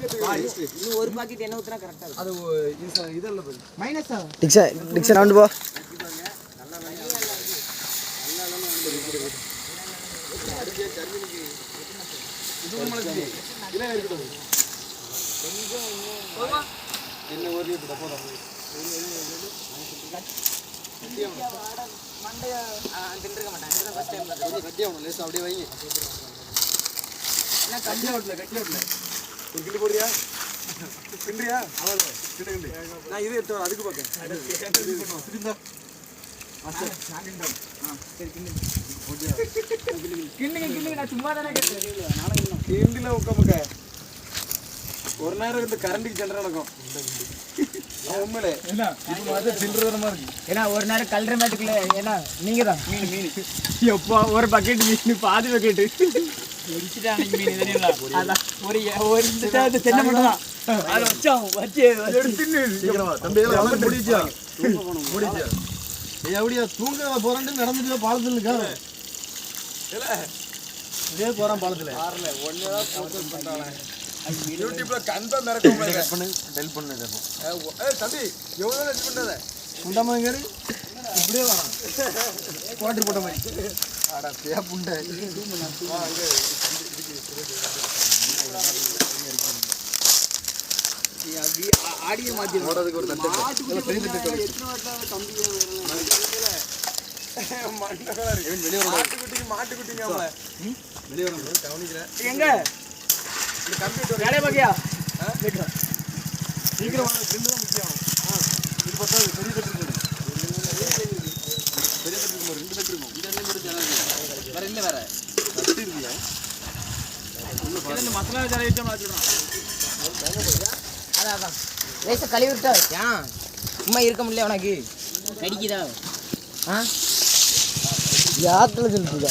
இன்னும் ஒரு பாக்கெட் எண்ணெய் ஊத்துனா கரெக்டா இருக்கும். அது இதல்ல பாரு. மைனஸா? டிக்ஸன் ரவுண்ட் போ. என்ன ஒரு போதும். மண்டைய தின்றுக்க மாட்டாங்க. இதுதான் ஃபர்ஸ்ட் டைம் கொஞ்சம் கட்டியாகணும் லேசா அப்படியே வைங்க. என்ன கட்டியா விடல. ஒரு கிண்டு போடுறியா? கிண்டுறியா? அவ்வளோ கிண்டு. நான் இது எடுத்து அதுக்கு பார்க்கேன். திரும்ப. கிண்டுங்க நான் சும்மா தானே கேட்டேன். கிண்டில உட்காமுக்க. ஒரு நேரம் இந்த கரண்டிக்கு ஜெனரேட் நடக்கும். உண்மையிலே என்ன இது மாதிரி சில்லறதனமா இருக்கு. ஏன்னா ஒரு நேரம் கல்ற மேட்டுக்குள்ள ஏன்னா நீங்க தான் மீன் எப்பா ஒரு பக்கெட் மீன் பாதி பக்கெட் முடிச்சிட்டாங்க மீன் தெரியல. அதான் ஒரு இந்த தென்னை மட்டும் தான் அதை வச்சு எடுத்துன்னு சீக்கிரமா தம்பி எல்லாம் முடிச்சியா முடிச்சியா ஏய் அப்படியே தூங்க போறேன்னு நடந்துட்டு பாலத்துல இருக்காரு இல்ல இதே போறான் பாலத்துல ஆறல ஒண்ணேதான் ஃபோக்கஸ் பண்றானே. யூடியூப்ல கன்ஃபார்ம் நடக்கும் பாருங்க. பண்ணு டெல் பண்ணு இதோ. ஏய் தம்பி எவ்வளவு எடிட் பண்ணாத குண்டமாங்கரு இப்படியே வரான் குவாட்டர் போட்ட மாதிரி. அட பேயா புண்டை வா இங்க ஆடியோ மாத்தி போறதுக்கு ஒரு தட்டு எல்லாம் பெரிய தட்டு எத்தனை வாட்டா தம்பி மண்டகல இருக்கு. வெளிய வர மாட்டுக்குட்டிங்க அவள வெளிய வர கவனிக்கல எங்க இந்த கம்ப்யூட்டர் வேலை பாக்கியா சீக்கிரம் வாங்க. கிண்டு தான் முக்கியம். இது பார்த்தா பெரிய தட்டு இருக்கு. பெரிய தட்டு இருக்கு. ரெண்டு தட்டு இருக்கும். இது என்ன ஒரு ஜனங்க வேற இல்ல வேற தட்டு இருக்குயா. இந்த மசாலா ஜாரை வச்சு மாத்திடுறோம். அதான் ரைஸை கழுவி விட்டா ஏன் சும்மா இருக்க முடியல உனக்கு கடிக்குதா? யாத்துல சொல்லுங்க